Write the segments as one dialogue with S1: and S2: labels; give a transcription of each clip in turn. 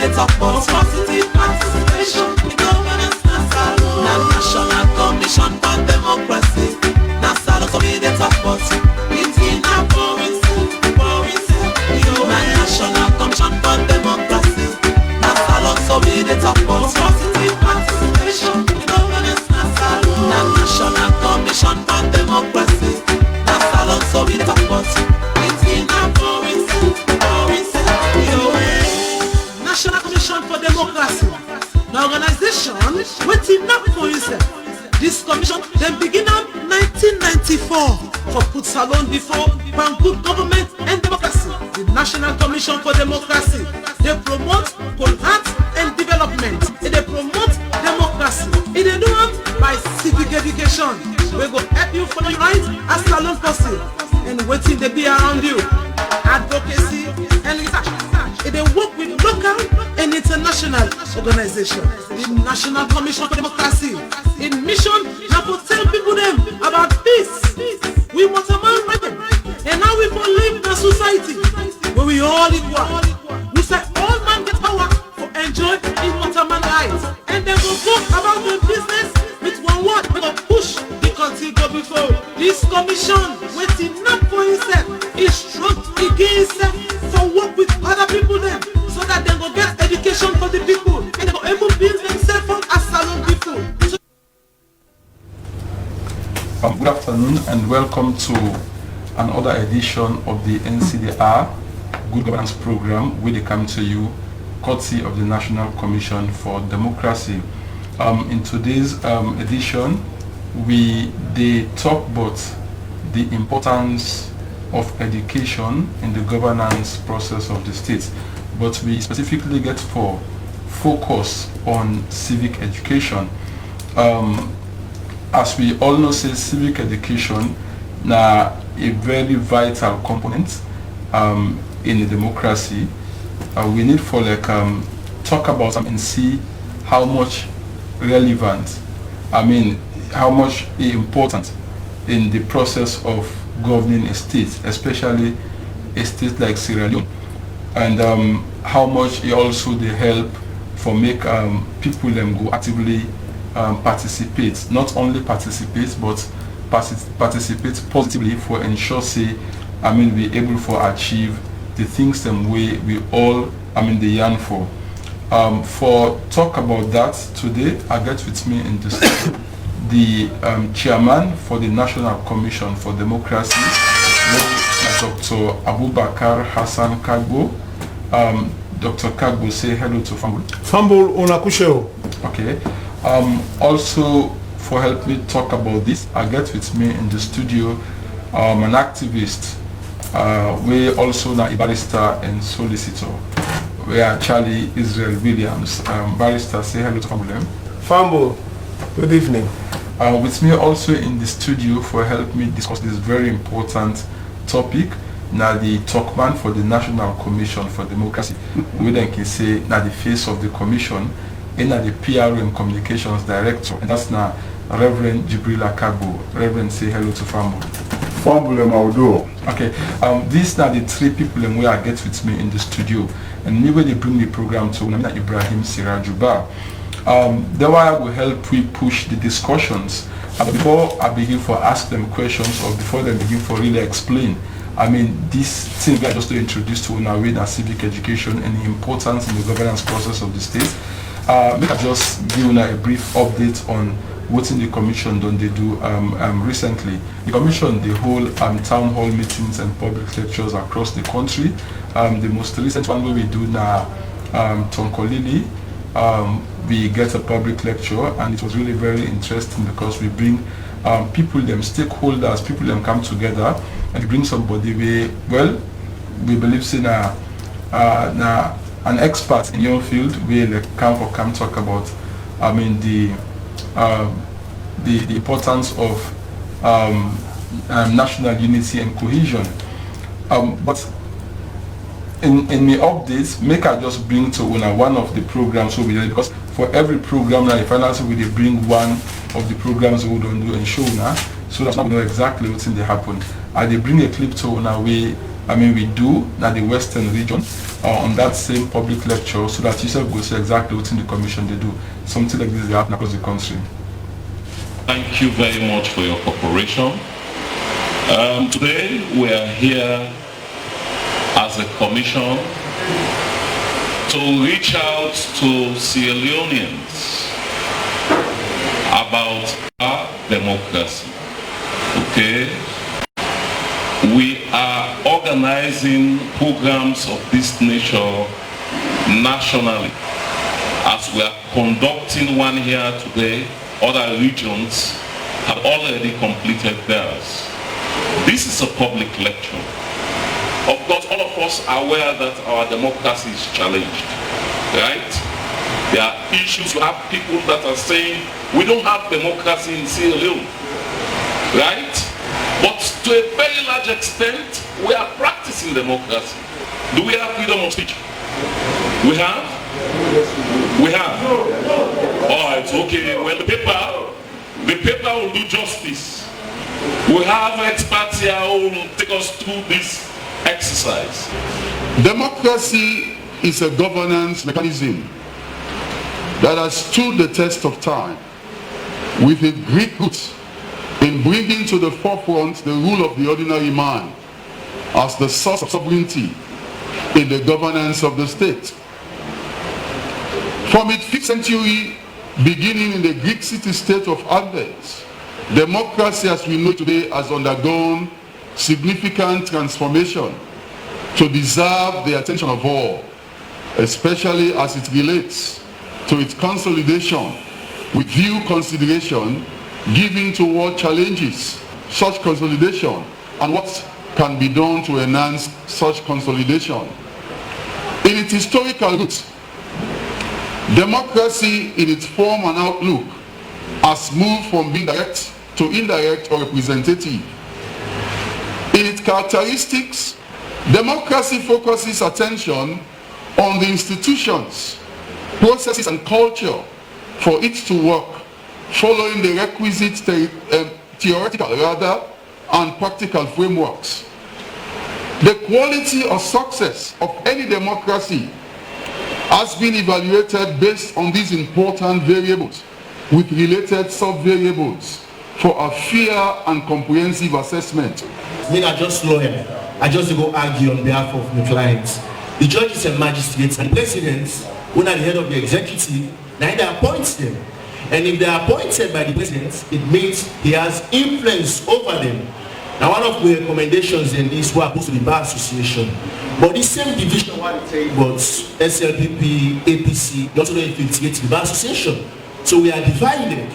S1: we dey talk about positive participation in governance na salon. Na National Commission for Democracy na salon so we dey talk about. Within a province, na National Commission for Democracy na salon so we dey talk about positive participation in governance na salon. Na National Commission for Democracy na salon so we dey talk about. Within a province, National Commission for Democracy, the organization waiting up for itself. This commission then began in 1994 for put salon before for good government and democracy. The National Commission for Democracy, they promote coherence and development. They promote democracy. They do it by civic education. We go help you follow your rights as salon person and waiting they be around you. Advocacy and research. They work with local and international organizations. The National Commission for Democracy in mission now to tell people them about peace. We want a man right and how we can live in a society where we all equal. We say all man get power to enjoy immortal man rights. And then go talk about the business with one word. We go push the country go before. This commission waiting not for himself. Is strong against for work with other people then, so that they will get education for the people and they will able to build themselves up as salon people.
S2: Good afternoon and welcome to another edition of the Ncd Hour Good Governance Program, where they come to you courtesy of the National Commission for Democracy. In today's edition, they talk about the importance of education in the governance process of the state, but we specifically get for focus on civic education. As we all know, say civic education na a very vital component in a democracy. We need for talk about and see how much relevant, how much important in the process of governing a state, especially a state like Sierra Leone, and how much it also they help for make people go actively participate, not only participate but participate positively for ensure say we able for achieve the things them way we all the yearn for. For talk about that today, I get with me in this the chairman for the National Commission for Democracy, Dr. Abubakar Hassan Kagbo. Dr. Kagbo, say hello to Fambul.
S3: Fambul Onakusheo.
S2: Okay. Also, for help me talk about this, I get with me in the studio an activist, we also now a barrister and solicitor. We are Charlie Israel Williams. Barrister, say hello to Fambul.
S3: Fambul, good evening.
S2: With me also in the studio for help me discuss this very important topic, now the talkman for the National Commission for Democracy. We then can say now the face of the commission and now the PR and Communications Director, and that's now Reverend Jibrila Kagbo. Reverend, say hello to Fambul.
S4: Fambul Maudo.
S2: Okay, these are the three people and I get with me in the studio, and maybe they bring the program to Ibrahim Sirajuba. That way I will help we push the discussions. Before I begin for ask them questions or before they begin for really explain, this thing we are just to introduce to now with civic education and the importance in the governance process of the state. Make I just give you a brief update on what in the commission done they do recently. The commission they hold town hall meetings and public lectures across the country. The most recent one where we do now Tonkolili. We get a public lecture and it was really very interesting because we bring people, them stakeholders, people them come together and bring somebody we believe in an expert in your field will come talk about the importance of national unity and cohesion. But in my updates, make I just bring to one of the programs we did, because for every program now, if I also we bring one of the programs we don't do and show now, so that we know exactly what's in the happen. I they bring a clip to now we we do na the Western region on that same public lecture, so that yourself go see exactly what's in the commission they do. Something like this they happen across the country.
S5: Thank you very much for your cooperation. Today we are here as a commission to reach out to Sierra Leoneans about our democracy. Okay? We are organizing programs of this nature nationally. As we are conducting one here today, other regions have already completed theirs. This is a public lecture. Of course, all of us are aware that our democracy is challenged, right? There are issues. You have people that are saying we don't have democracy in Sierra Leone, right? But to a very large extent, we are practicing democracy. Do we have freedom of speech? We have? We have. All right, okay. Well, the paper will do justice. We have experts here who will take us through this exercise.
S4: Democracy is a governance mechanism that has stood the test of time with its Greek roots in bringing to the forefront the rule of the ordinary man as the source of sovereignty in the governance of the state. From its 5th century beginning in the Greek city-state of Athens, democracy as we know today has undergone significant transformation to deserve the attention of all, especially as it relates to its consolidation with due consideration given toward challenges such consolidation and what can be done to enhance such consolidation. In its historical roots, democracy in its form and outlook has moved from being direct to indirect or representative. In its characteristics, democracy focuses attention on the institutions, processes and culture for it to work, following the requisite theoretical and practical frameworks. The quality or success of any democracy has been evaluated based on these important variables with related sub-variables for a fair and comprehensive assessment.
S3: Me, I just lawyer. I just go argue on behalf of my clients. The judges and magistrates and presidents, who are the head of the executive, now they appoint them. And if they are appointed by the president, it means he has influence over them. Now, one of the recommendations in this was to the Bar Association. But the same division what it was SLPP, APC, also don't infiltrate the Bar Association. So we are divided.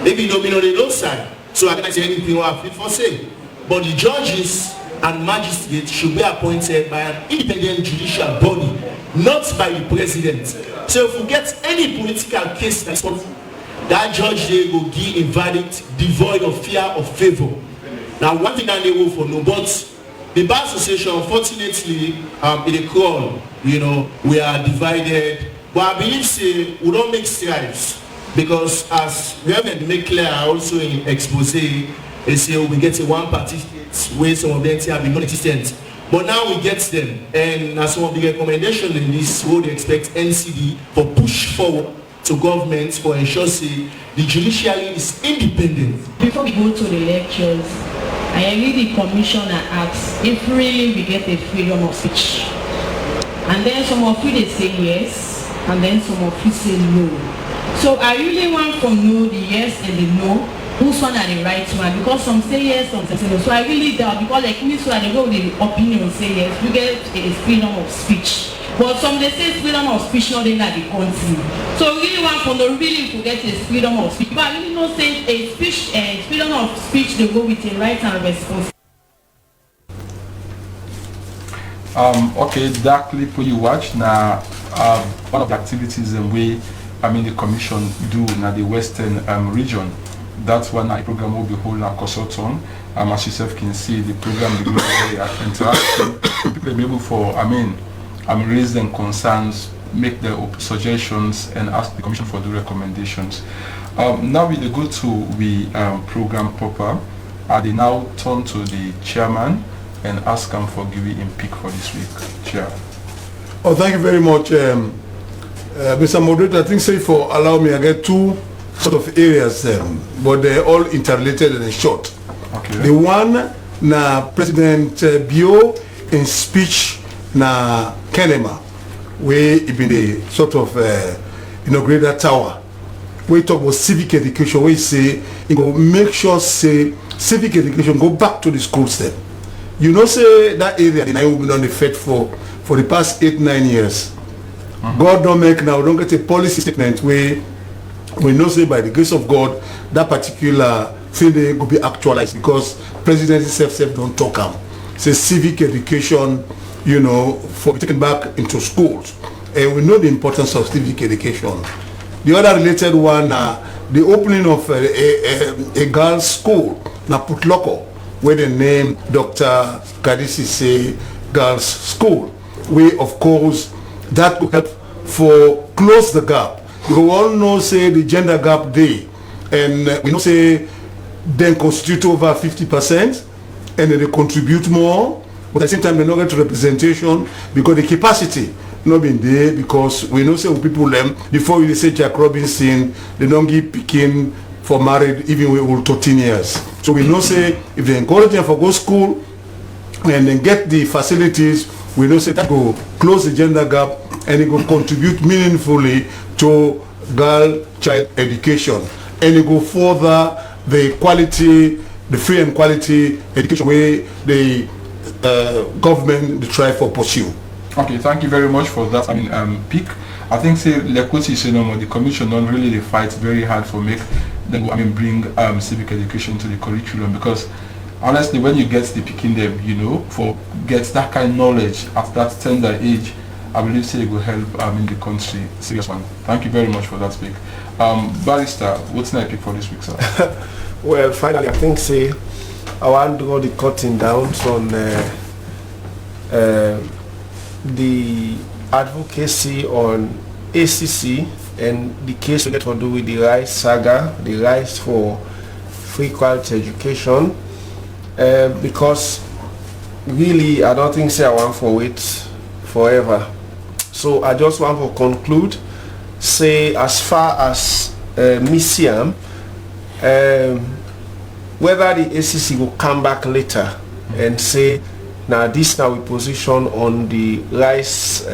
S3: Maybe don't be on the low side. So I can't say anything what I feel for say. But the judges and magistrates should be appointed by an independent judicial body, not by the president. So if we get any political case that's that judge they will give a verdict devoid of fear or favor. Now one thing that they will for no, but the Bar Association unfortunately in a crawl, you know, we are divided. But I believe say we don't make strides because as we haven't made clear also in expose, they say we get a one party states where some of them have been non-existent. But now we get them, and as some of the recommendations in this, we expect Ncd for push forward to government for ensure say the judiciary is independent.
S6: Before we go to the lectures, I really the commissioner asks if really we get a freedom of speech. And then some of you they say yes, and then some of you say no. So I really want to know the yes and the no, whose one are the right one, because some say yes, some say no. So I really doubt, because like me, so I go with the opinion say yes, we get a freedom of speech. But some they say freedom of speech not in the country. So really want for the really to get a freedom of speech. But I really not say a speech freedom of speech they go with a right and responsibility.
S2: Okay, that clip you watch now one of the activities and way the commission do in the western region. That's one a program will be holding a consultant. As yourself can see, the program will be very interactive. People will be able for raise them concerns, make their suggestions, and ask the commission for the recommendations. Now we go to the program proper. They now turn to the chairman and ask him for giving him pick for this week. Chair.
S7: Oh, thank you very much, Mr. Moderator. I think say for allow me, I get two sort of areas, but they're all interrelated and short.
S2: Okay.
S7: The one na President Bio in speech na Kenema, where it be the sort of inaugurated tower. We talk about civic education. We say it go make sure say civic education go back to the schools then. You know say that area in Nairobi been on the fed for the past 8-9 years. God don't make now, don't get a policy statement where we know say by the grace of God that particular thing they will be actualized because President self don't talk am. Say civic education, you know, for taken back into schools. And we know the importance of civic education. The other related one, the opening of a girls' school, na Putloko, where they name Dr. Kadisi say girls' school. We, of course, that could help for close the gap. We all know say the gender gap day, and we know say they constitute over 50%, and they contribute more, but at the same time they don't get representation because the capacity not been there because we know say people them before we say Jack Robinson they don't give picking for married even with all 13 years. So we know say if they encourage them for go school and then get the facilities, we know say that go close the gender gap and it will contribute meaningfully to girl child education and it go further the quality, the free and quality education where the government they try for pursue.
S2: Okay, thank you very much for that. Pick. I think say Lekoti say no more. The commission don't really they fight very hard for make them. Bring civic education to the curriculum because honestly, when you get the picking them, you know, for get that kind of knowledge at that tender age, I believe say it will help in the country. Serious one. Thank you very much for that speak. Barrister, what's next pick for this week, sir?
S8: Well, finally, I think say I want to draw the cutting down on the advocacy on ACC and the case we get to do with the rights saga, the rights for free quality education, because really I don't think say I want for wait forever. So I just want to conclude, say as far as Missiam, whether the ACC will come back later and say now this now we position on the rights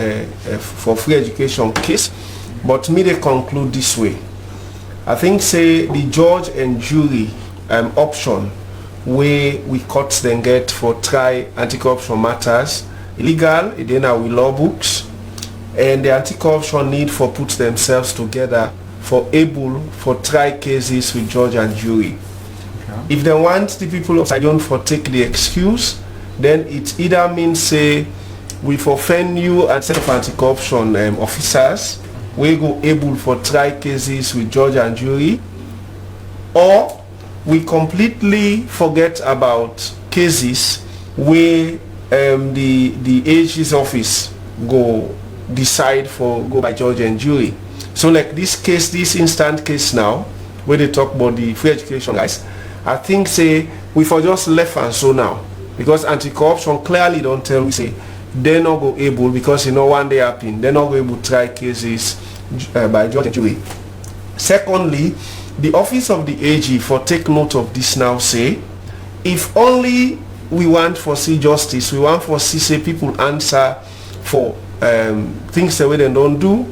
S8: for free education case, but me they conclude this way. I think say the judge and jury option where we cut then get for try anti-corruption matters illegal, then our law books, and the anti-corruption need for put themselves together for able for try cases with judge and jury. Okay. If they want the people of Saigon for take the excuse, then it either means say we forfend you and set of anti-corruption officers, we go able for try cases with judge and jury, or we completely forget about cases where the AG's office go decide for go by judge and jury. So like this case, this instant case now, where they talk about the free education guys, I think say we for just left and so now. Because anti-corruption clearly don't tell me say they're not go able because you know one day happen they're not go able to try cases by judge and jury. Secondly, the office of the AG for take note of this now say if only we want for see justice, we want for see say people answer for things the way they don't do,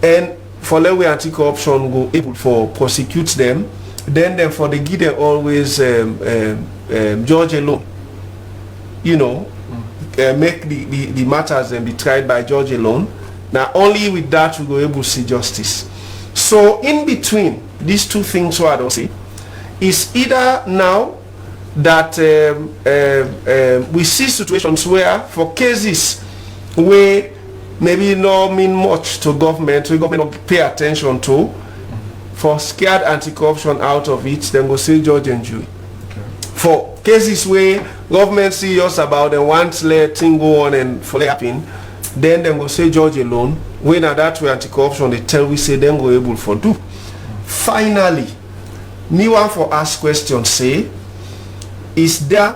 S8: and for let way anti-corruption go able for prosecute them, then for the give them always judge alone. You know, make the matters and be tried by judge alone. Now only with that we go able to see justice. So in between these two things what I don't see is either now that we see situations where for cases where maybe not mean much to government, we government don't pay attention to, for scared anti-corruption out of it, then go see judge and jury. For cases where government serious about and want to let thing go on and for happen, then go say judge alone. When at that way anti-corruption they tell we say then go able for do. Finally, me want for ask question say, is there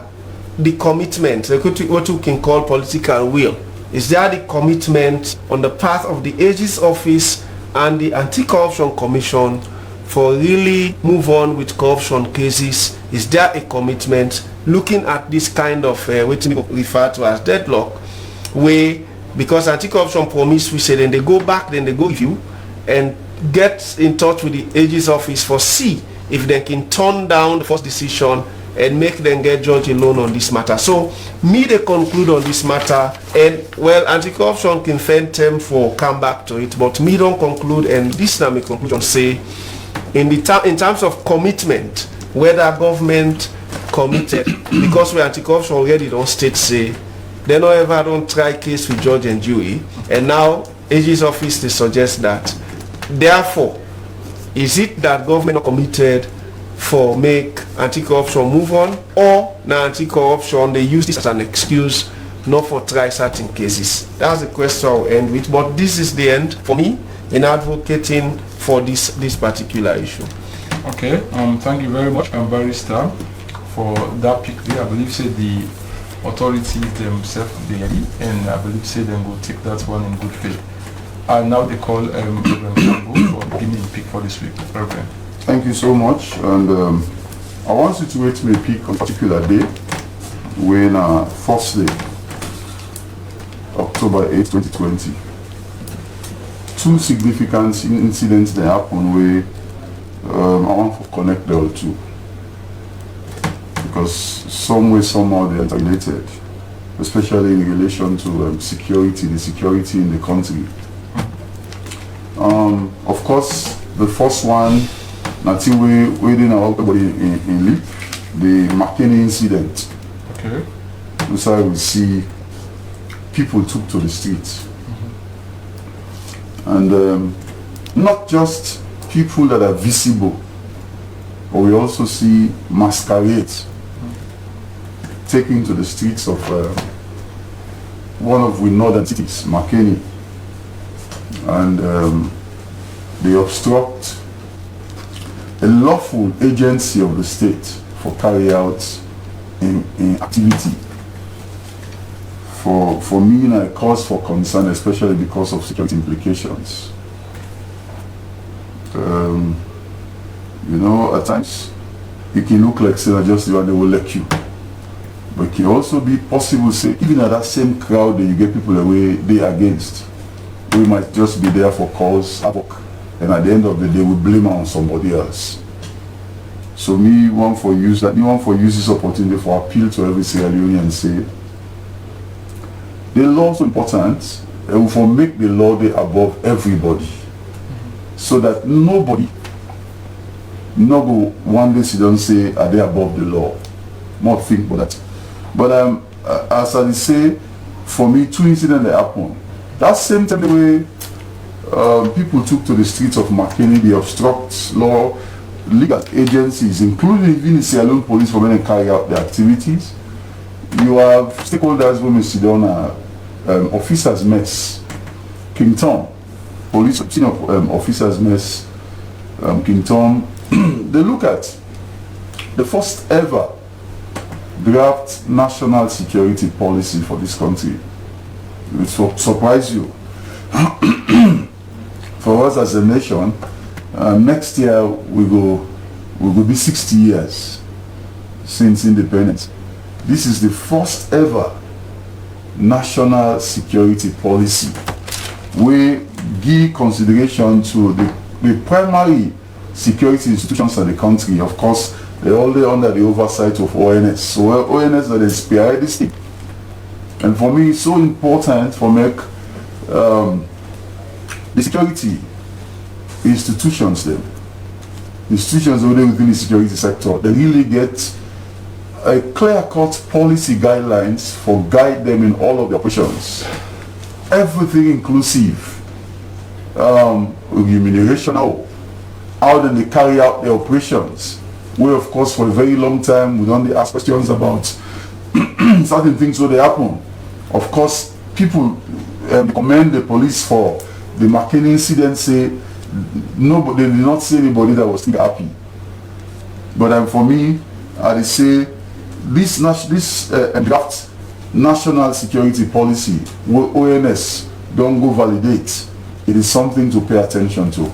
S8: the commitment, what we can call political will? Is there the commitment on the part of the AG's office and the Anti-Corruption Commission for really move on with corruption cases? Is there a commitment looking at this kind of what we refer to as deadlock, where because Anti-Corruption promise, we say then they go back, then they go review and get in touch with the AG's office for see if they can turn down the first decision and make them get judge alone on this matter. So me they conclude on this matter, and well, Anti-Corruption can fend them for come back to it, but me don't conclude, and this now my conclusion say in terms of commitment, whether government committed, because we Anti-Corruption already don't state say they don't ever don't try case with judge and jury, and now AG's office they suggest that therefore is it that government not committed for make anti-corruption move on, or now anti-corruption they use this as an excuse not for try certain cases? That's the question I'll end with, but this is the end for me in advocating for this particular issue.
S2: Okay, thank you very much, Barrister, for that pick there. I believe say the authorities themselves they ready, and I believe say them will take that one in good faith. And now they call Reverend Kambo for giving a pick for this week. Reverend.
S4: Thank you so much, and I want you to wait me a pick on a particular day when Thursday, October 8, 2020. Two significant incidents that happened where I want to connect the all two, because some way somehow they are related, especially in relation to security, the security in the country. Of course, the first one, nothing we didn't know everybody in LIP, the McKinney incident.
S2: Okay.
S4: So we see people took to the streets. And not just people that are visible, but we also see masquerades taken to the streets of one of the northern cities, McKinney. And they obstruct a lawful agency of the state for carry out in activity. For me, a cause for concern, especially because of security implications. You know, at times it can look like say just the one they will let you, but it can also be possible say even at that same crowd that you get people away they against, we might just be there for cause havoc, and at the end of the day we blame on somebody else. So me want for use this opportunity for appeal to every Sierra Leonean and say the law is important, and we for make the law the above everybody, so that nobody no go one day sit down and say are they above the law. More think about that. But as I say, for me, two incidents that happened. That same time the way people took to the streets of McKinney, they obstruct law, legal agencies, including even the Sierra Leone police, for men to carry out their activities. You have stakeholders who may sit down officers mess, King Tom, police officers mess, King Tom. They look at the first ever draft national security policy for this country. It will surprise you. For us as a nation, next year we will be 60 years since independence. This is the first ever national security policy. We give consideration to the primary security institutions of the country. Of course, they're all under the oversight of ONS. So ONS that is spearhead this thing. And for me, it's so important for make the security institutions within the security sector, they really get a clear-cut policy guidelines for guide them in all of the operations. Everything inclusive. Remuneration, how do they carry out their operations? We, of course, for a very long time, we don't ask questions about certain things when they happen. Of course, people commend the police for the McKinney incident, say nobody, they did not see anybody that was still happy. But for me, I say this draft national security policy, ONS, don't go validate, it is something to pay attention to.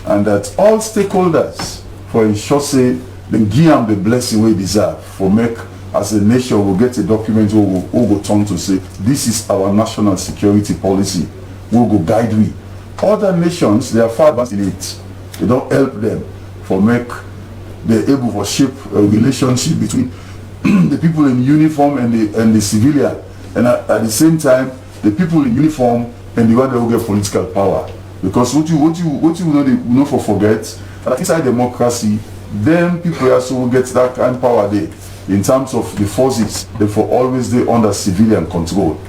S4: And that all stakeholders for ensure say they give them the blessing we deserve for make as a nation will get a document we will turn to say this is our national security policy. We'll go guide we. Other nations, they are far advanced in it. They don't help them for make they're able to shape a relationship between the people in uniform and the civilian, and at the same time the people in uniform and the one that will get political power. Because what you know for forget that inside democracy, then people also will get that kind of power there in terms of the forces. Therefore, always they under civilian control,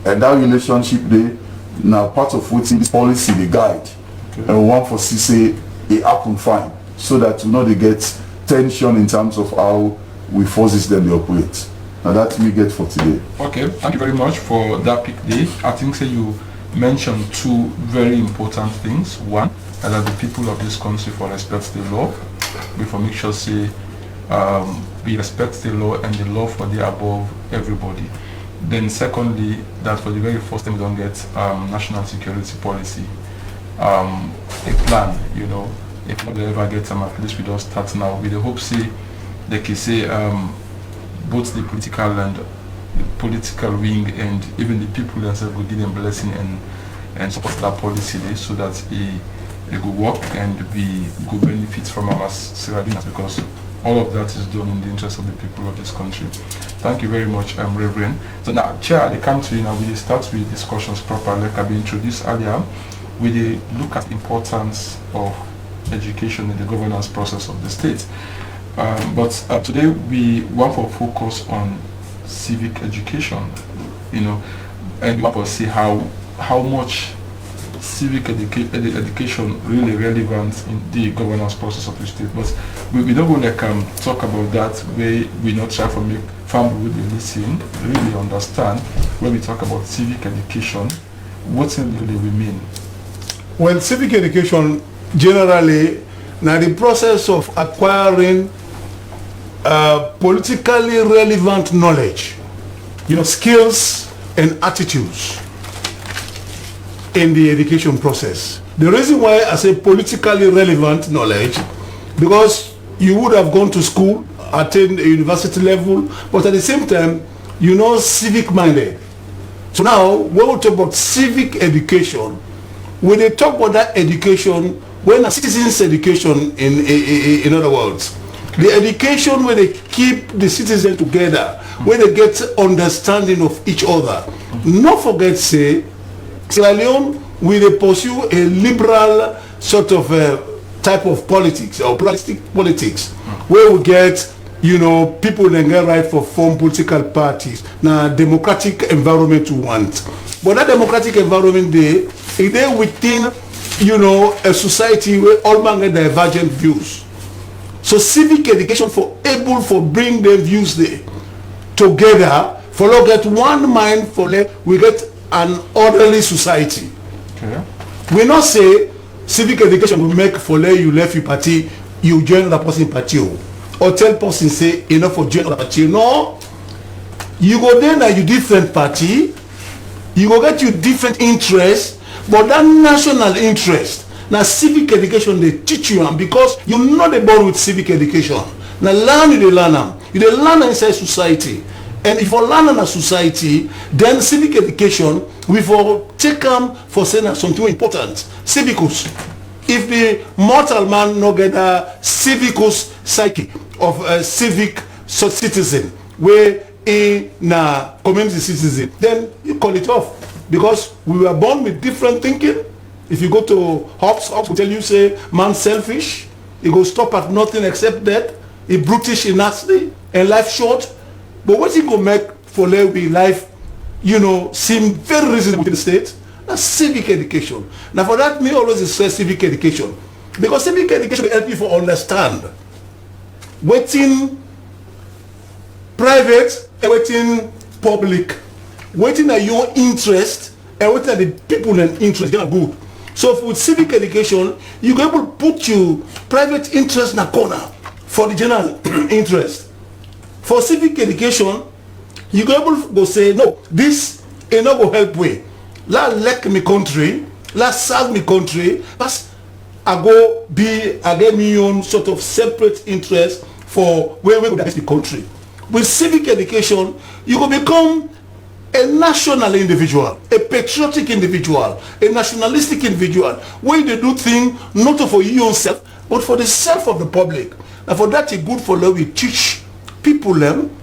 S4: and that relationship they now part of what this policy they guide, and we want for say it happen fine, so that you know they get tension in terms of how we forces them to operate. Now that we get for today. Okay,
S2: thank you very much for that pick day. I think say you mentioned two very important things. One, that the people of this country for respect the law. We for make sure say we respect the law and the law for the above everybody. Then secondly, that for the very first time we don't get national security policy, a plan, you know, if we ever get them, at least we don't start now. With the hope say they can say both the political and the political wing and even the people themselves will give them blessing and support that policy there, so that it will work and we go benefit from our Sierra, because all of that is done in the interest of the people of this country. Thank you very much, Reverend. So now, Chair, I come to you now. We start with discussions properly, like I've been introduced earlier. We look at the importance of education in the governance process of the state. But today we want to focus on civic education, you know, and we want to see how much civic education really relevant in the governance process of the state. But we don't want to talk about that where we not try to make family really listen, really understand when we talk about civic education, what really we mean.
S7: Well, civic education generally now the process of acquiring politically relevant knowledge, you know, skills and attitudes in the education process. The reason why I say politically relevant knowledge, because you would have gone to school, attained a university level, but at the same time, you know, civic minded. So now, when we talk about civic education, when they talk about that education, when a citizen's education in other words, the education where they keep the citizens together, where they get understanding of each other. Not forget, say, Sierra Leone, we they pursue a liberal sort of type of politics or pluralistic politics, where we get, you know, people that get right for form political parties. Now, democratic environment we want, but that democratic environment they within, you know, a society where all man get divergent views. So civic education for able for bring their views there together for look at one mind for we get an orderly society. Okay. We not say civic education will make for you left your party, you join another person party, or tell person say enough for join another party. No, you go there now you different party, you go get you different interests, but that national interest. Now civic education they teach you, and because you're not born with civic education. Now learn you learn them. You learn inside society. And if you learn in a society, then civic education we for take them for saying something important. Civicus. If the mortal man no get a civicus psyche of a civic citizen, where in a community citizen, then you call it off. Because we were born with different thinking. If you go to Hobbes will tell you, say, man selfish, he go stop at nothing except death, he brutish, he nasty, and life short. But what he go make for life, you know, seem very reasonable to the state? That's civic education. Now for that, me always say civic education. Because civic education will help you to understand waiting private and waiting public. Waiting at your interest and waiting at the people and interest, they are good. So with civic education, you can able to put your private interest in a corner for the general interest. For civic education, you go able to go say, no, this is not go help way. Let's elect me country, let's serve me country, but I get my own sort of separate interest for where we go the country. With civic education, you will become a national individual, a patriotic individual, a nationalistic individual, where they do things not for your own self, but for the self of the public. And for that, it's good for them. We teach people them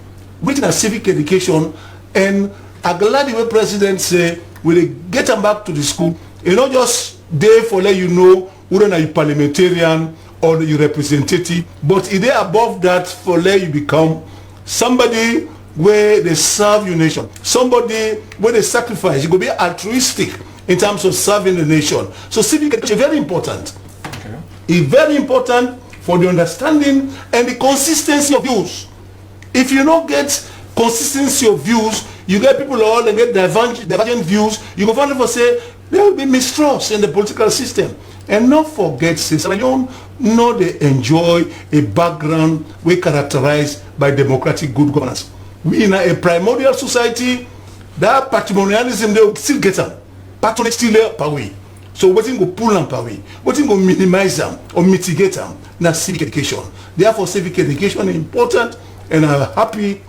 S7: with a civic education. And I'm glad the way President say, we get them back to the school. It's not just there for let you know whether you're parliamentarian or you're representative, but it is above that for let you become somebody where they serve your nation, somebody where they sacrifice. You go be altruistic in terms of serving the nation. So civic education is very important. Okay. It's very important for the understanding and the consistency of views. If you don't get consistency of views, you get people all and get divergent views, you go find people say there will be mistrust in the political system. And not forget, since I don't know they enjoy a background we characterized by democratic good governance. We in a primordial society, that patrimonialism they will still get them. Patronage still there per way. So what go pull them per way? What go minimize them or mitigate them? Now civic education. Therefore civic education is important, and I'm happy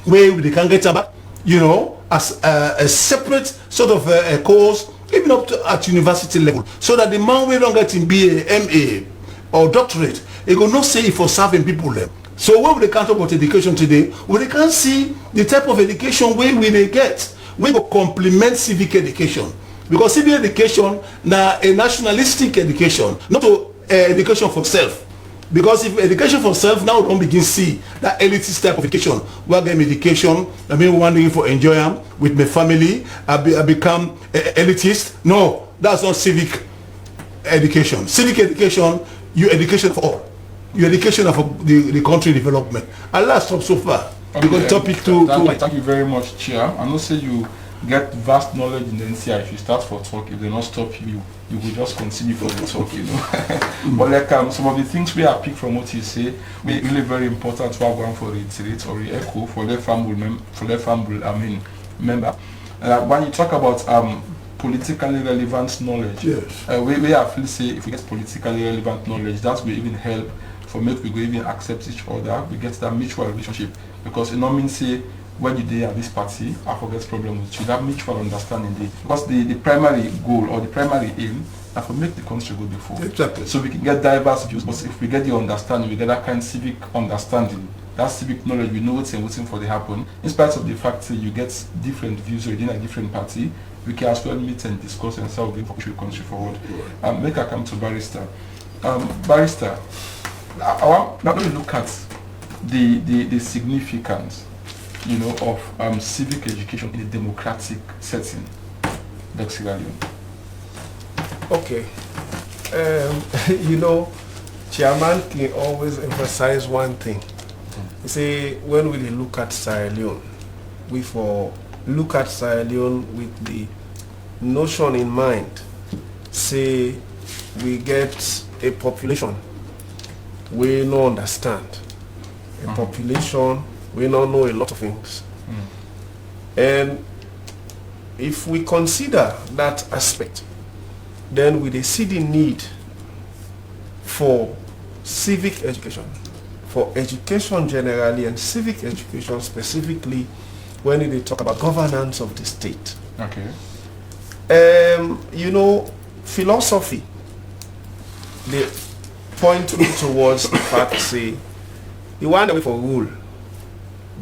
S7: where they can get them back, you know, as a separate sort of a course, even up to at university level, so that the man will not get in BA, MA or doctorate, he will not say it for serving people there. So when we can't talk about education today, we can see the type of education where we they get. We will complement civic education. Because civic education now a nationalistic education, not education for self. Because if education for self now don't begin see that elitist type of education, where get education, I mean one day for enjoy them with my family, I become elitist. No, that's not civic education. Civic education, your education for all. Your education of the country development. And last stop so far. Okay, because topic
S2: thank you very much, Chair. I know say you get vast knowledge in the NCI. If you start for talk, if they not stop you, you will just continue for the talk, you know. But like some of the things we have picked from what you say, we really very important to have one for reiterate or re-echo for the family member. When you talk about politically relevant knowledge,
S7: yes.
S2: We have to say if we get politically relevant knowledge, that will even help for make we go even accept each other. We get that mutual relationship, because it not mean say when you dey at this party, I forget problem with you. That mutual understanding dey, because the primary goal or the primary aim is to make the country go before.
S7: Exactly.
S2: So we can get diverse views, but if we get the understanding, we get that kind of civic understanding, that civic knowledge, we know what's waiting for to happen. In spite of the fact that you get different views within a different party, we can as well meet and discuss and solve the country forward. Make I come to Barrister. Barrister, I want now to look at the significance, you know, of civic education in a democratic setting. Dr. Sierra Leone.
S8: Okay. You know, Chairman can always emphasize one thing. You see, when we look at Sierra Leone, we look at Sierra Leone with the notion in mind. Say we get a population we no understand, a population we don't know a lot of things, and if we consider that aspect, then we see the need for civic education, for education generally and civic education specifically when they talk about governance of the state.
S2: Okay.
S8: You know, philosophy, they point me towards the fact, say, the one way for rule,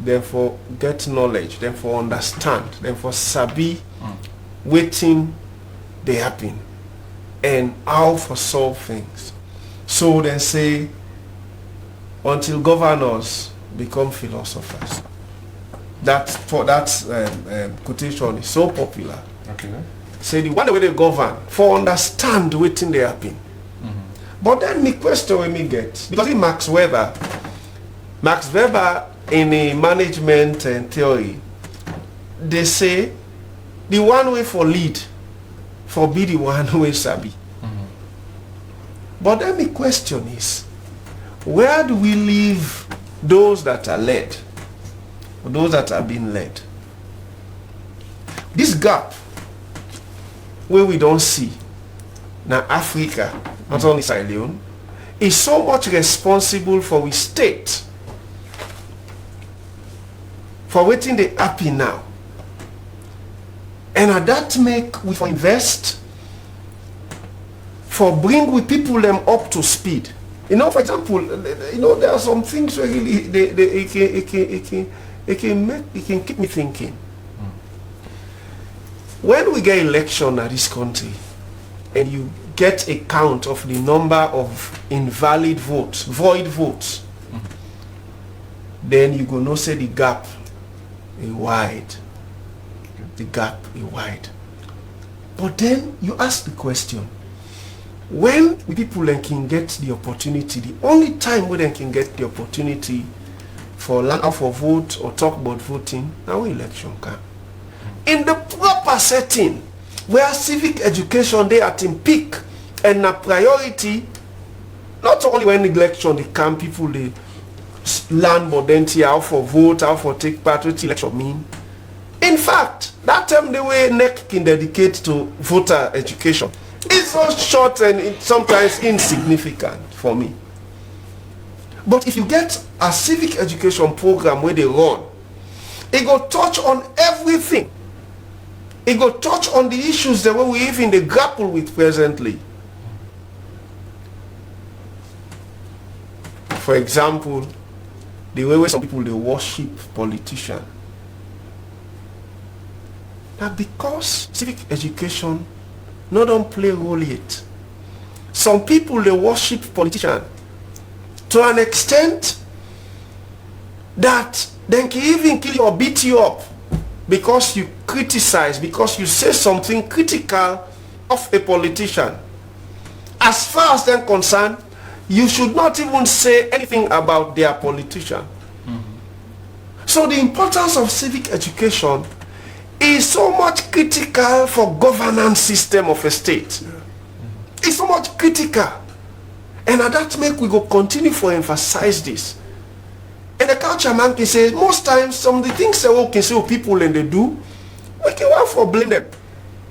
S8: then for get knowledge, then for understand, then for sabi waiting they happen and how for solve things. So then say until governors become philosophers. That quotation is so popular.
S2: Okay.
S8: Say the one way they govern for understand waiting they happen. But then the question we me get, because in Max Weber in a management and theory, they say the one way for lead for be the one way sabi. But then the question is, where do we leave those that are led? or those that are being led. This gap where we don't see now Africa, not only Sierra Leone, is so much responsible for we state for waiting the happy now. And that make we for invest for bring we people them up to speed. You know, for example, you know, there are some things where really it can keep me thinking. When we get election at this country and you get a count of the number of invalid votes, void votes, then you go no say the gap is wide. The gap is wide. But then you ask the question, when people can get the opportunity, the only time when they can get the opportunity for land out for vote or talk about voting, now election come. In the proper setting, where civic education they at in peak and a priority, not only when election they come, people they learn but then how for vote, how for take part with election mean. In fact, that time the way NEC can dedicate to voter education is so short and sometimes insignificant for me. But if you get a civic education program where they run, it go touch on everything. It go touch on the issues that we even they grapple with presently. For example, the way some people they worship politicians. Now because civic education no don't play a role yet. Some people they worship politicians to an extent that they can even kill you or beat you up because you criticize, because you say something critical of a politician. As far as they're concerned, you should not even say anything about their politician. So the importance of civic education is so much critical for governance system of a state. It's so much critical. And at that make we go continue for emphasize this. And the culture man can say most times some of the things that we can say people and they do, we can want for blame them.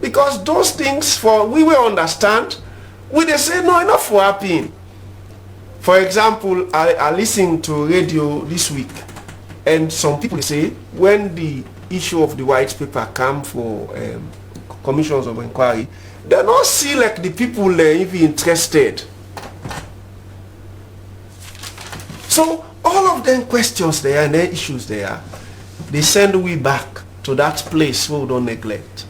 S8: Because those things for we will understand, we they say no enough for happy. For example, I listened to radio this week and some people say when the issue of the white paper come for commissions of inquiry, they don't see like the people even interested. So all of them questions there and their issues there, they send we back to that place where we don't neglect.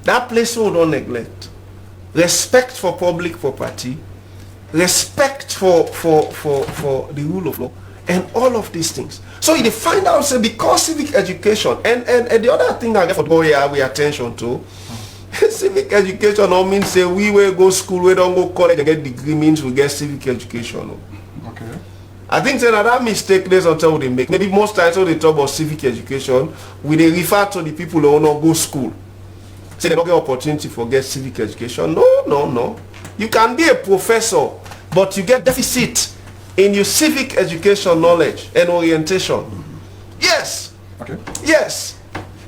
S8: That place where we don't neglect. Respect for public property, respect for the rule of law, and all of these things. So you find out say because civic education and the other thing I get for go here we attention to civic education don't mean say we will go school, we don't go college and get degree means we get civic education.
S2: Okay.
S8: I think that mistake there's until they make. Maybe most times when they talk about civic education, we they refer to the people who don't go school. Say they don't get opportunity for get civic education. No. You can be a professor, but you get deficit in your civic education knowledge and orientation. Yes.
S2: Okay.
S8: Yes.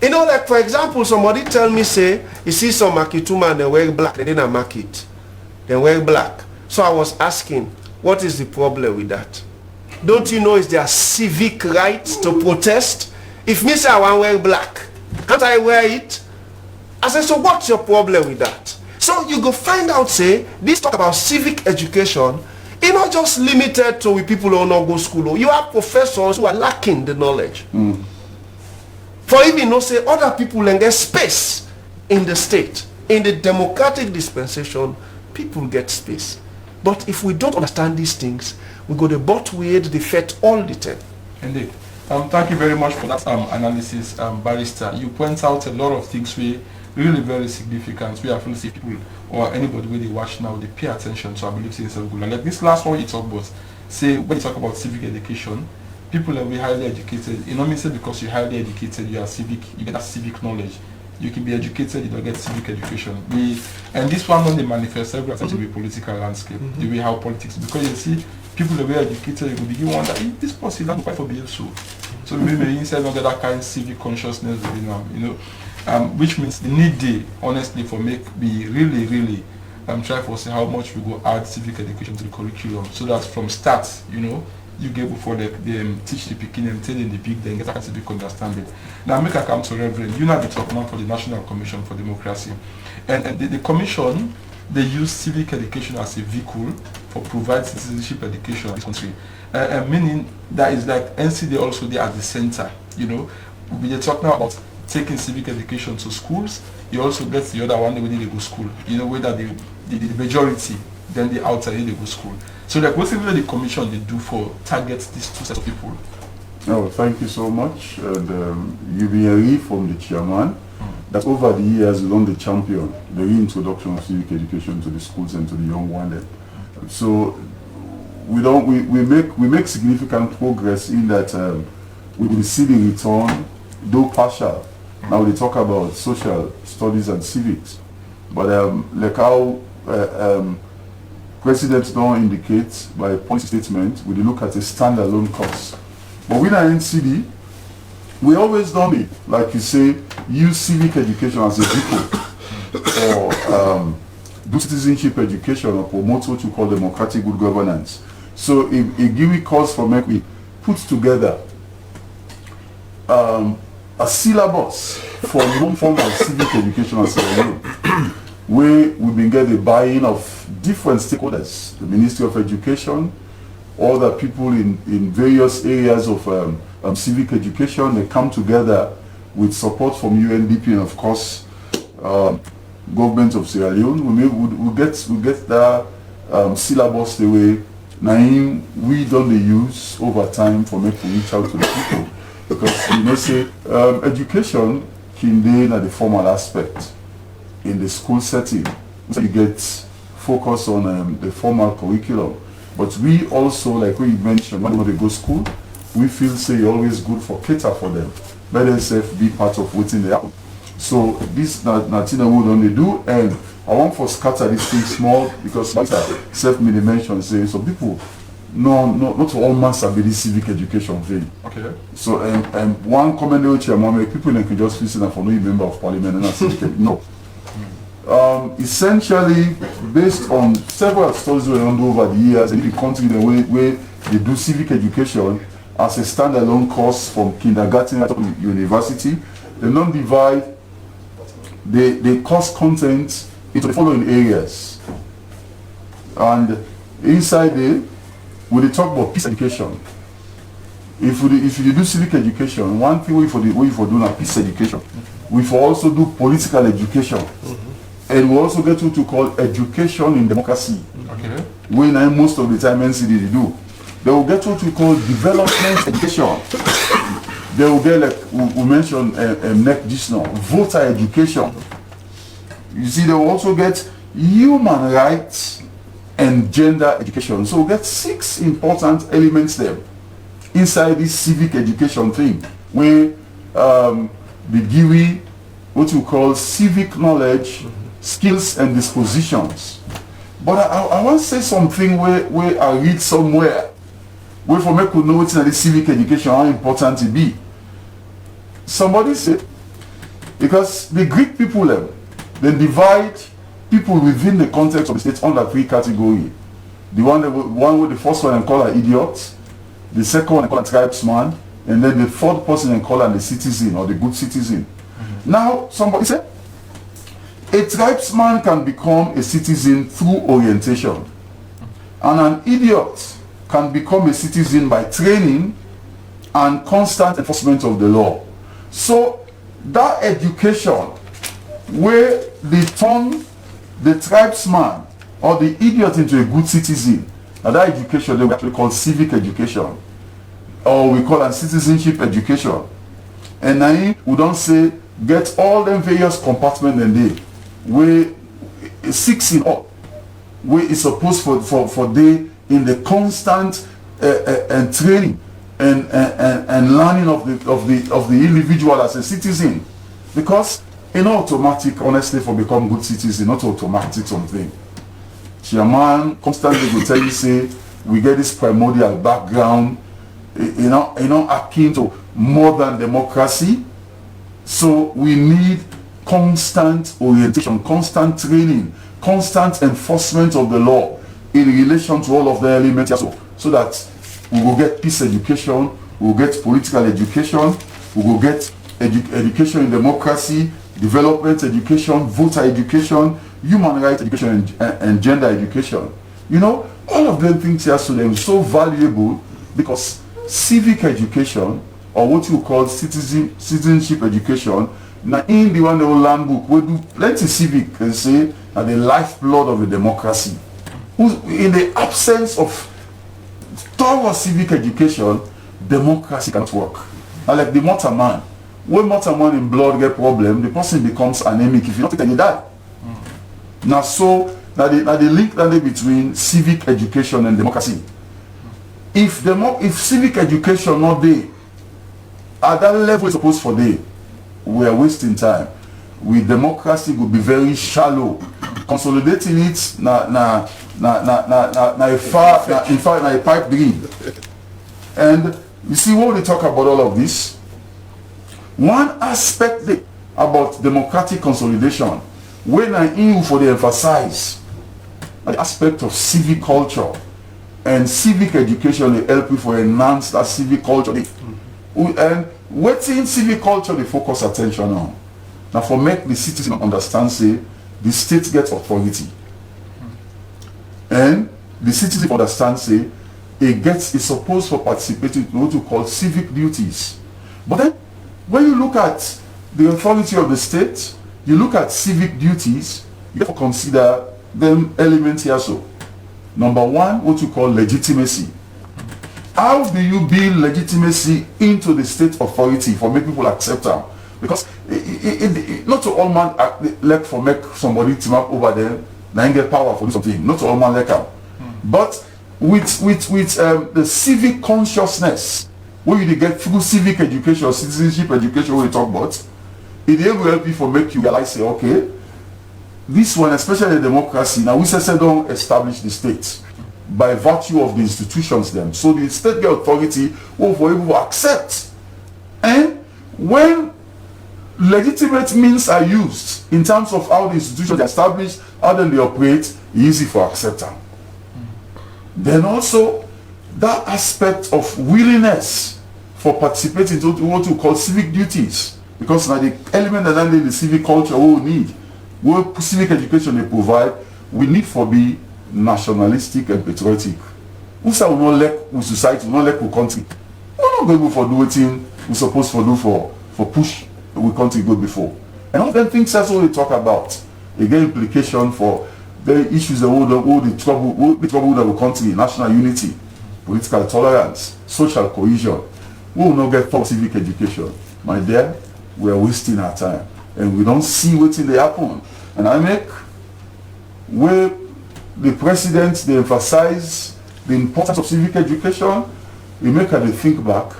S8: You know, like for example, somebody tell me say, you see some Makituma and they wear black, they didn't mark it. They wear black. So I was asking, what is the problem with that? Don't you know it's their civic right to protest? If me say I want to wear black, can't I wear it? I said, so what's your problem with that? So you go find out, say, this talk about civic education, it's not just limited to people who don't go school. You have professors who are lacking the knowledge. For even know, say, other people and get space in the state. In the democratic dispensation, people get space. But if we don't understand these things, we go the butt weird defect all the time.
S2: Indeed. Thank you very much for that analysis, Barrister. You point out a lot of things we really very significant. We have to see people or anybody when they watch now, they pay attention. So I believe it's good. And like this last one you talk about, say when you talk about civic education, people that we highly educated, you know me say because you're highly educated, you are civic, you get that civic knowledge. You can be educated, you don't get civic education. And this one only manifests every to the political landscape, the way how politics, because you see people that were educated, you will begin wonder, this person is not quite for being so. So maybe inside of that kind of civic consciousness within them, you know, which means the need day, honestly, for make me really try for see how much we go add civic education to the curriculum, so that from start, you know, you get before them teach the picking and tell them the big, then get a civic understanding. Now make a come to Reverend, you know the top man for the National Commission for Democracy, and the commission, they use civic education as a vehicle for provide citizenship education in this country. Meaning that is like Ncd also there at the center, you know. We are talking about taking civic education to schools. You also get the other one when they go school, you know, whether the majority, then the outside they go school. So like what's even the commission they do for target these two sets of people?
S4: Oh, thank you so much. And you've been from the chairman. That over the years, we done the champion, the reintroduction of civic education to the schools and to the young ones. So we make significant progress in that we will see the return, though partial. Now we talk about social studies and civics, but like how President don't indicate by policy statement, we look at a standalone course. But we are in Ncd, we always done it, like you say, use civic education as a vehicle or do citizenship education or promote what you call democratic good governance. So if a GIWI calls for make we put together a syllabus for non-formal civic education as a where we've been getting the buy-in of different stakeholders, the Ministry of Education, other people in various areas of civic education. They come together with support from UNDP and of course government of Sierra Leone. We get that syllabus the way now we don't use over time for making reach out to the people, because you know say education can be in the formal aspect in the school setting, so you get focus on the formal curriculum. But we also, like we mentioned, when they go to school, we feel say always good for cater for them. Let themselves be part of what's in the happen. So this Natina would only do, and I want for scatter this thing small because like self made mention say some people not all mass be this civic education thing.
S2: Okay.
S4: So one comment which people can just listen for no member of parliament and civic no. Essentially based on several studies we done over the years in the country, the way they do civic education as a standalone course from kindergarten to university, they don't divide the course content into the following areas. And inside there, we talk about peace education. If you do civic education, one thing we for do now peace education. We for also do political education. And we also get what to call education in democracy.
S2: Okay.
S4: When most of the time Ncd they do. They will get what we call development education. They will get, like we mentioned next just now, voter education. You see, they will also get human rights and gender education. So we get 6 important elements there inside this civic education thing, where the GIWI, what we call civic knowledge, skills and dispositions. But I want to say something where I read somewhere, where for me could know what's in the civic education, how important it be. Somebody said, because the Greek people, they divide people within the context of the state under 3 categories. One with the first one and call an idiot, the second one and call a tribesman, and then the third person and call an the citizen or the good citizen. Now, somebody said, a tribesman can become a citizen through orientation, and an idiot can become a citizen by training and constant enforcement of the law. So that education where they turn the tribesman or the idiot into a good citizen, and that education they actually call civic education, or we call it citizenship education. And now we don't say get all them various compartments and they where 6 in all, where it's supposed for they in the constant and training and learning of the individual as a citizen, because in automatic, honestly, for become good citizen, not automatic something. Chairman constantly will tell you say we get this primordial background, akin to more than democracy. So we need constant orientation, constant training, constant enforcement of the law in relation to all of the elements, so that we will get peace education, we will get political education, we will get education in democracy, development education, voter education, human rights education, and gender education. You know, all of them things here so they're so valuable, because civic education, or what you call citizenship education, now in the one the land book we do plenty civic and say are the lifeblood of a democracy. In the absence of thorough civic education, democracy can't work. And like the mortar man, when mortar man in blood get problem, the person becomes anemic. If you don't take it, you die. Now so now the link that between civic education and democracy. If civic education not there at that level it's supposed for day, we are wasting time. With democracy would be very shallow. Consolidating it na a pipe dream. And you see when we talk about all of this, one aspect about democratic consolidation, when I aim for the emphasize the aspect of civic culture and civic education, they help you for enhance that civic culture. And what in civic culture they focus attention on. Now for make the citizen understand, say, the state gets authority. And the citizen understand, say, it's supposed for participating in what you call civic duties. But then, when you look at the authority of the state, you look at civic duties, you have to consider them elements here. So, number one, what you call legitimacy. How do you build legitimacy into the state authority for make people accept them? Because not to all man like for make somebody team up over there, now get power for do something. Not to all man like them. But with the civic consciousness, where you get through civic education or citizenship education we talk about, it will help you for make you realize, say, okay, this one, especially in democracy, now we say don't establish the state by virtue of the institutions them. So the state get authority over able to accept. And when legitimate means are used in terms of how the institutions are established, how then they operate, easy for acceptance. Then also that aspect of willingness for participating in what we call civic duties, because now the element that the civic culture we need, what civic education they provide, we need for be nationalistic and patriotic. We say we not like with society, we not like with country. We're not going for doing we're supposed to do for push we country good before. And all them things that's what we talk about. Again, implication for the issues that all the trouble with our country, national unity, political tolerance, social cohesion. We will not get for civic education. My dear, we are wasting our time. And we don't see what's in the happen. And I make where the president they emphasize the importance of civic education, we make her think back.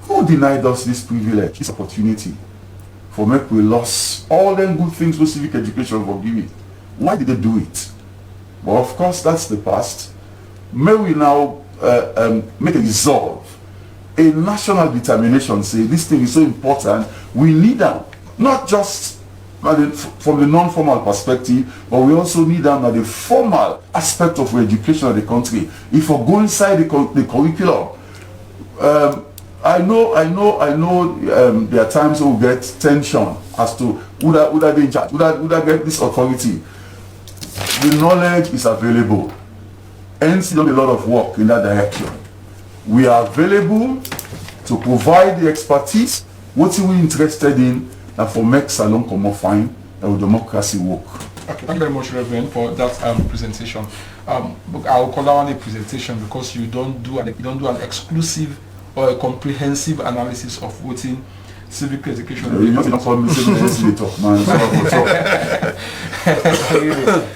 S4: Who denied us this privilege, this opportunity? For make we lost all them good things with civic education for giving. Why did they do it? Well, of course, that's the past. May we now make a resolve, a national determination, say this thing is so important, we need them. Not just from the non-formal perspective, but we also need them at the formal aspect of education of the country. If we go inside the curriculum, I know there are times we'll get tension as to who that in charge, who that get this authority. The knowledge is available. Ncd done a lot of work in that direction. We are available to provide the expertise, what are we interested in, and for make Salon come fine and democracy work.
S2: Okay, thank you very much, Reverend, for that presentation. I'll call that one a presentation because you don't do an exclusive or a comprehensive analysis of voting civic education.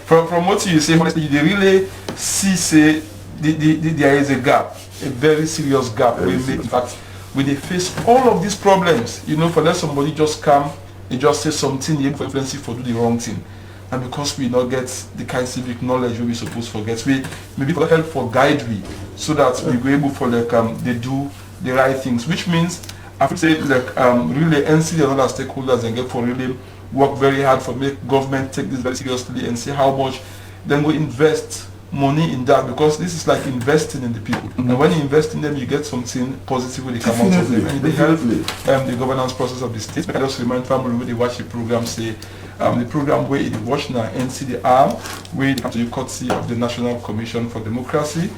S2: From what you say, honestly, they really see say there is a gap, a very serious gap. In fact, when they face all of these problems, for let somebody just come and just say something, they for influence for do the wrong thing. And because we not get the kind of civic knowledge we supposed to get, we maybe for help for guide we, so that we go able for they do the right things, which means I would say like really NCD and other stakeholders and get for really work very hard for make government take this very seriously and see how much then we invest money in that, because this is like investing in the people. And when you invest in them, you get something positive when they come out of them, and they help the governance process of the state. I just remind family when they watch the program, say the program where they watch now Ncd Hour, where they have to courtesy of the National Commission for Democracy.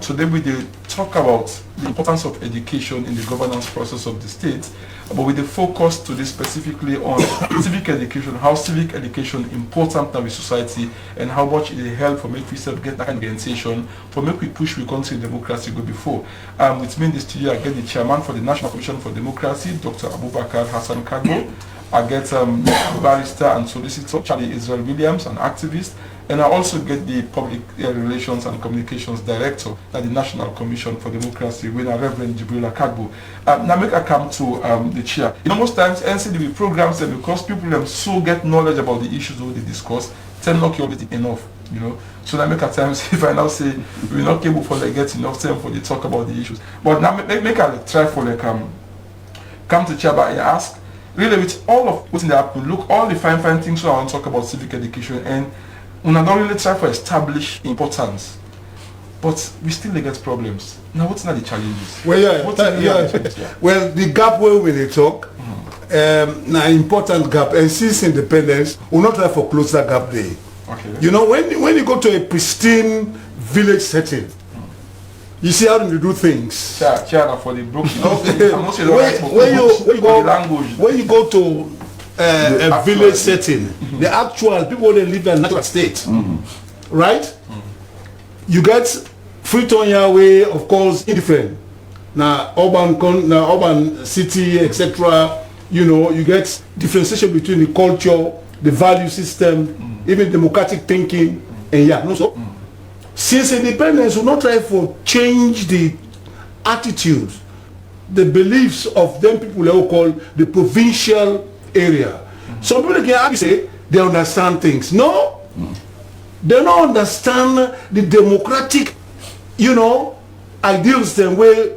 S2: Today we did talk about the importance of education in the governance process of the state, but with the focus today specifically on civic education, how civic education important now in society, and how much it help for make we get that kind of orientation, for make we push we country democracy go before. With me in the studio, I get the chairman for the National Commission for Democracy, Dr. Abubakar Hassan Kagbo. I get barrister and solicitor Charlie Israel Williams, an activist, and I also get the Public Relations and Communications Director at the National Commission for Democracy, Reverend Jibrila Kagbo. Now make I come to the chair. You know, most times NCDB programs them because people so get knowledge about the issues that they discuss, tend not already enough, you know. So now make a time if I now say we're not able for like get enough time for the talk about the issues. But now make I like, try for like come to chair, but I ask really with all of what's in the happen, look all the fine things so I want to talk about civic education, and when I don't really try to establish importance, but we still get problems. Now what's not the challenges?
S7: Well, well, the gap where we they talk, now important gap, and since independence, we'll not try for close that gap there.
S2: Okay.
S7: You know, when you go to a pristine village setting, you see how they do things.
S2: For the broken.
S7: When you go to a village setting, the actual people they live in natural state, right? You get Freetonia way, of course, indifferent. Now urban city, etc. You know, you get differentiation between the culture, the value system, even democratic thinking, and yeah, no so. Since independence, we not try for change the attitude, the beliefs of them people who call the provincial area. Some people can actually say they understand things. No, they don't understand the democratic, you know, ideals the way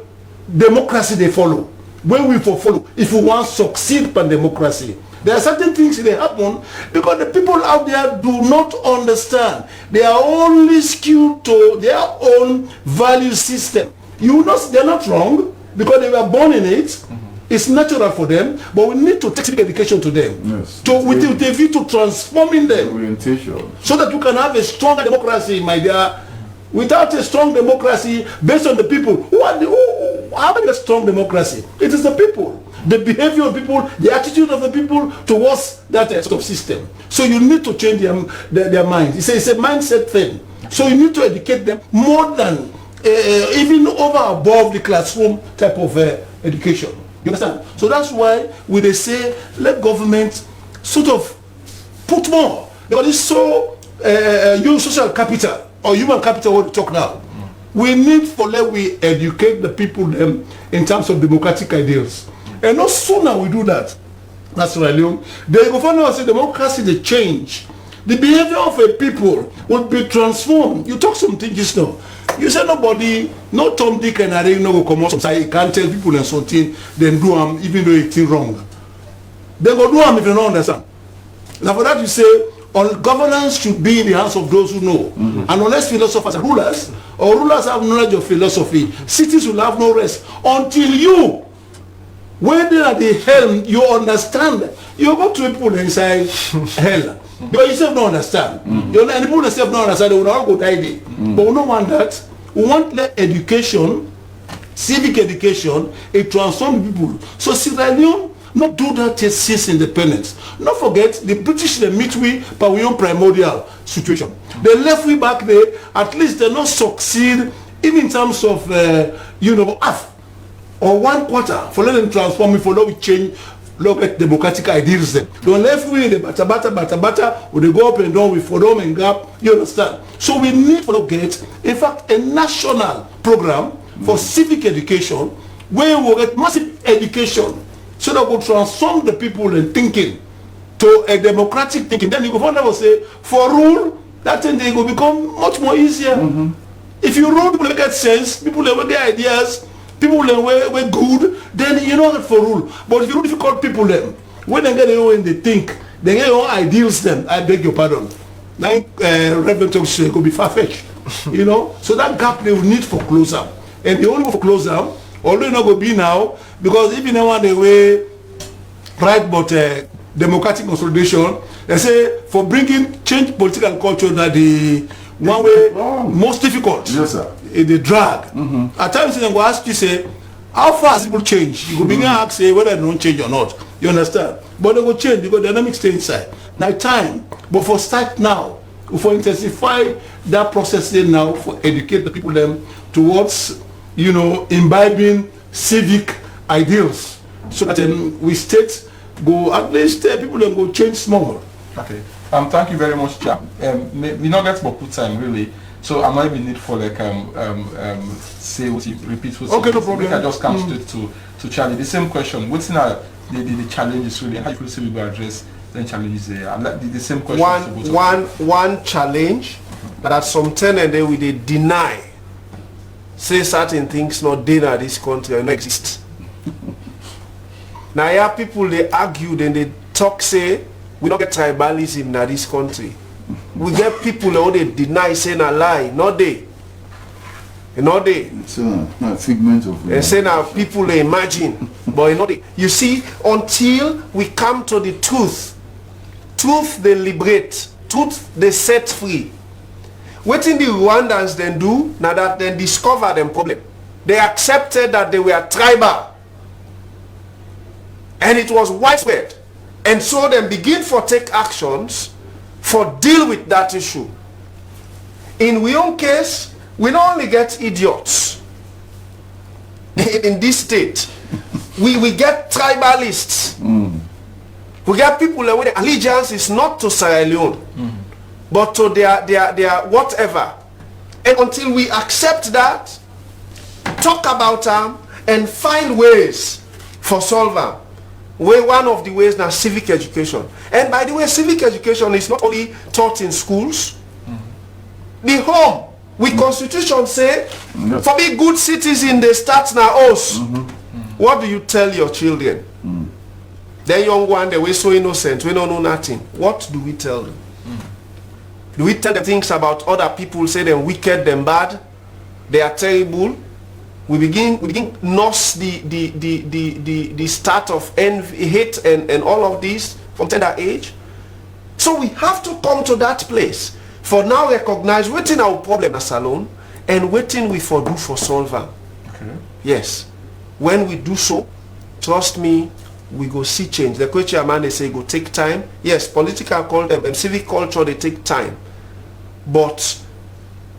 S7: democracy they follow. When we follow, if we want to succeed by democracy, there are certain things that happen because the people out there do not understand. They are only skewed to their own value system. You know, they're not wrong because they were born in it. It's natural for them, but we need to take civic education to them.
S4: Yes.
S7: With a view to transforming them.
S4: Orientation.
S7: So that you can have a stronger democracy, my dear. Without a strong democracy based on the people, how many strong democracy? It is the people. The behavior of people, the attitude of the people towards that sort of system. So you need to change their mind. It's a mindset thing. So you need to educate them more than even over above the classroom type of education. You understand? So that's why they say let government sort of put more, because it's so use social capital or human capital what we talk now. We need for let we educate the people in terms of democratic ideals. And no sooner we do that, that's right, Leon, they go find out say democracy they change. The behavior of a people will be transformed. You talk something just now. You say nobody, no Tom, Dick and Harry no go come out sometimes. You can't tell people and something, then do them even though it's wrong. They go do them if you don't understand. Now for that you say, governance should be in the hands of those who know. And unless philosophers are rulers, or rulers have knowledge of philosophy, cities will have no rest until you, when they are at the helm, you understand. You go to people inside hell. Because you still don't understand. You know, and people themselves don't understand, they will not go die there. But we don't want that. We want the education, civic education, it transform people. So Sierra Leone not do that since independence. Not forget, the British they meet with by our own primordial situation. They left we back there, at least they not succeed, even in terms of, you know, half or 1/4 for let them transform it, for let we change, look at democratic ideals then. Don't left we the bata, we go up and down with for them and gap, you understand? So we need to get, in fact, a national program for civic education where we get massive education so that we transform the people in thinking to a democratic thinking. Then you go find out say, for rule, that thing they will become much more easier. If you rule, people will get sense, people will get ideas, people them we good, then you know for rule. But if you difficult people them, when they get when they think, they get your ideals them. I beg your pardon. Now Reverend talks could be far-fetched. You know, so that gap they will need for closer. And the only way for closer, although not going to be now, because if you know one the way right but democratic consolidation, they say for bringing change political culture that the one way most difficult.
S4: Yes, sir.
S7: The drag. At times they go ask you say, how fast people change? You go begin ask say whether they don't change or not. You understand? But they go change because dynamics stay inside. Now time, but for start now, for intensify that process now, for educate the people them towards, you know, imbibing civic ideals, so that we state go at least people then go change small.
S2: Okay. Thank you very much, Chap. We not get more time really, so I might be need for like say what you repeat. What
S7: Okay, no problem.
S2: I just come straight to Charlie. The same question. What's now the challenges really? How you could say we will address the challenges there? And the same question.
S8: One challenge that some tenant they will deny, say certain things not there in this country and exist. Now yeah, people they argue, then they talk say we don't get tribalism in this country. We get people who they deny saying a lie, not they. Not they.
S4: It's a figment of.
S8: They say now people they imagine, but not they. You see, until we come to the truth they liberate, truth they set free. What in the Rwandans then do, now that they discover them problem, they accepted that they were tribal. And it was widespread. And so then begin for take actions for deal with that issue. In we own case, we not only get idiots in this state, we get tribalists. We get people where the allegiance is not to Sierra Leone, but to their whatever. And until we accept that, talk about them, and find ways for solve them. One of the ways now civic education. And by the way, civic education is not only taught in schools. The home, we constitution say, for be good citizen, they start now us. What do you tell your children? The young one, they were so innocent, we don't know nothing. What do we tell them? Do we tell them things about other people, say them wicked, them bad, they are terrible? We begin nurse the start of envy, hate and all of this from tender age. So we have to come to that place for now recognize waiting our problem as alone and waiting we for do for solve them.
S2: Okay.
S8: Yes. When we do so, trust me, we go see change. The question man they say go take time. Yes, political culture and civic culture they take time. But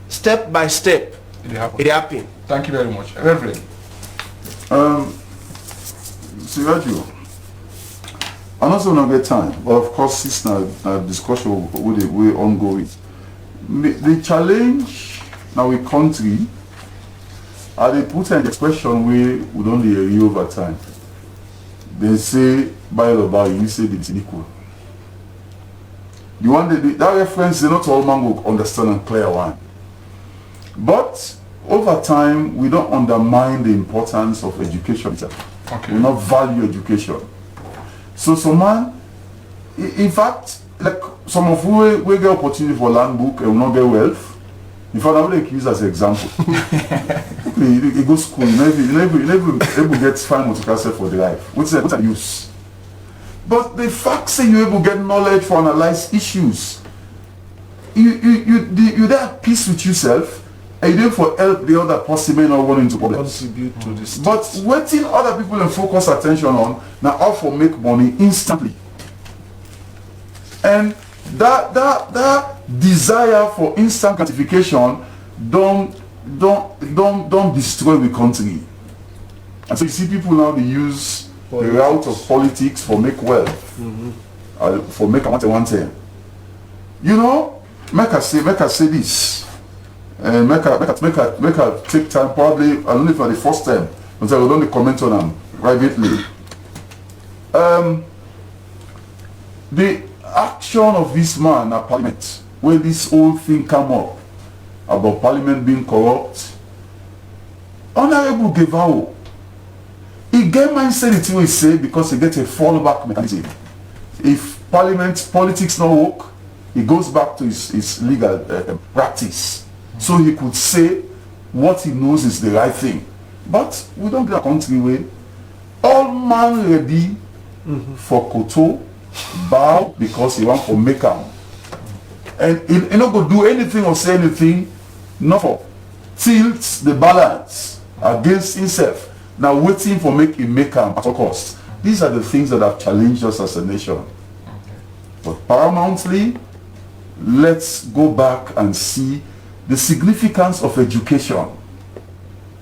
S8: step by step it happen.
S2: Thank you very much. Reverend.
S4: Sergio, I also not get time, but of course it's not a discussion with the way ongoing. The challenge now we country are they put an expression we don't hear over time. They say by the by you say it's equal. The one that reference is not all man will understand and clear one. But over time, we don't undermine the importance of education.
S2: Okay.
S4: We not value education. So man, in fact, like some of we get opportunity for land book and will not get wealth. In fact, I would use as an example. You go to school, you never get fine multi-class for the life. What's the use? But the fact say you able get knowledge for analyze issues. You there at peace with yourself. And you for help the other person may not want into problems.
S8: Contribute to this.
S4: But waiting other people and focus attention on now how for make money instantly. And that desire for instant gratification don't destroy the country. And so you see people now they use the route of politics for make wealth. For make one thing. You know, make I say this. And make her take time, probably I don't know if for the first time, but I will only comment on them privately. The action of this man at Parliament, when this whole thing come up about Parliament being corrupt, Honorable Gevao, he get mindset it will say because he get a fallback mechanism. If politics not work, he goes back to his legal practice. So he could say what he knows is the right thing. But we don't get a country where all man ready for Koto bow because he want to make am. And he not go do anything or say anything, not for tilt the balance against himself. Now waiting for make am at all cost. These are the things that have challenged us as a nation. But paramountly, let's go back and see the significance of education.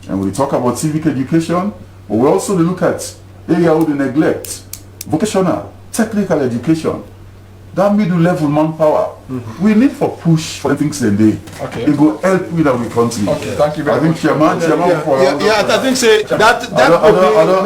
S4: And when we talk about civic education, but we also look at area of the neglect, vocational, technical education, that middle level manpower. We need for push for things in day.
S2: Okay.
S4: It will help with our country.
S2: Okay, thank you very much.
S4: I think Chairman for
S7: I think say that could be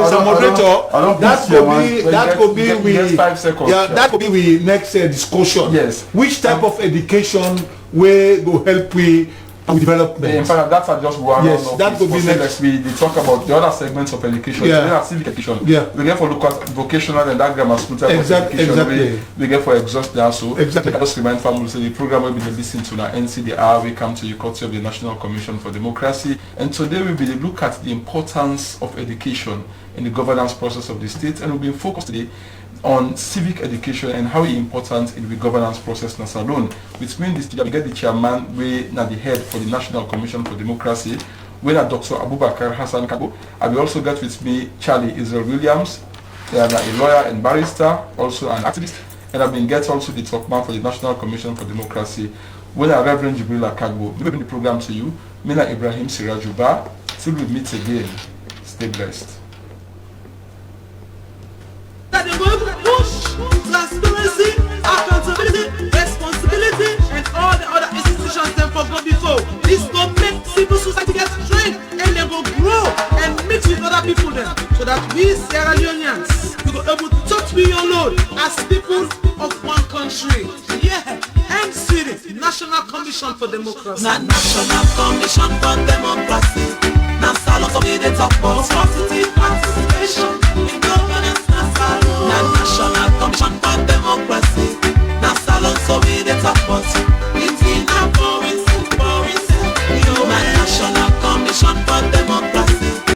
S7: Mr. Moderator. That could be we
S2: 5 seconds.
S7: Yeah, that could be we next discussion.
S2: Yes.
S7: Which type of education will go help we development?
S2: In fact, that's just one.
S7: Yes, that could be next.
S2: We talk about the other segments of education.
S7: Yeah.
S2: Then civic education.
S7: Yeah.
S2: We get for look at vocational and that grammar school type of education.
S7: Exactly.
S2: We get for exhaust there. So
S7: exactly.
S2: I just remind families the program will be listening to now Ncd Hour. We come to you courtesy of the National Commission for Democracy, and today we will look at the importance of education in the governance process of the state, and we'll be focused today on civic education and how important in the governance process na alone. Which means this we get the chairman we na the head for the National Commission for Democracy, we na Dr. Abubakar Hassan Kago. I will also get with me Charlie Israel Williams, a lawyer and barrister, also an activist, and I've been get also the top man for the National Commission for Democracy. We na Reverend Jibril Akagbo. We bring the program to you. Me na Ibrahim Sirajuba. Till we meet again. Stay blessed.
S1: That they will push transparency, accountability, responsibility, and all the other institutions them for go before. This go make civil society get trained and they go grow and mix with other people then, so that we Sierra Leoneans we go able to touch we alone as people of one country. Yeah, Ncd, National Commission for Democracy.
S9: National Commission for Democracy. Now, salon to be the top most positive participation.